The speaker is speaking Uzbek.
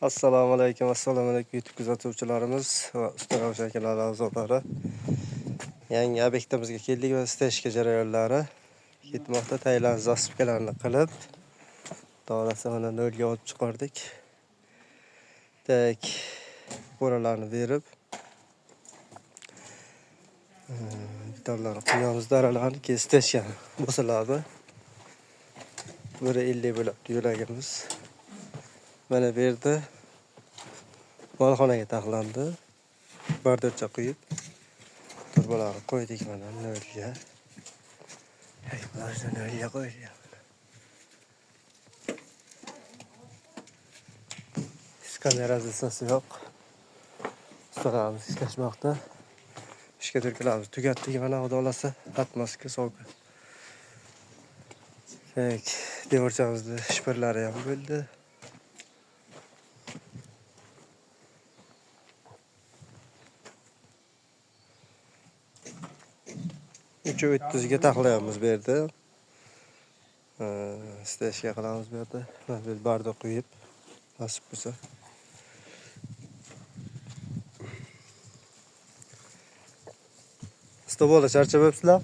Assalomu alaykum YouTube kuzatuvchilarimiz va usta ravshan kanali a'zolari. Yangi obyektimizga keldik va steshka jarayonlari ketmoqda. Tayland zasipkalarini qilib, dorasini nolga olib chiqardik. Tak bo'ralarni berib, detallarni qo'yamiz, daralarni steshka bosiladi. Biri 50 bo'lib yo'lagimiz. Mana bu yerda molxonaga taxlandi. Bardorcha qo'yib, turbalarni qo'ydik mana nolga. Bularni nolga qo'ydik. Hech qanday razilsasi yo'q. Ustalarimiz ishlashmoqda. Ishga turklarimiz tugatdik mana xudo xolasa atmoska sovuq. Tak, devorchamizni shpirlari ham bo'ldi. 330 ga taxlayapmiz bu yerda. Steshka qilamiz bu yerda. Mana bu bardo qo'yib, nasib bo'lsa. Usta bola charchab o'psizlar.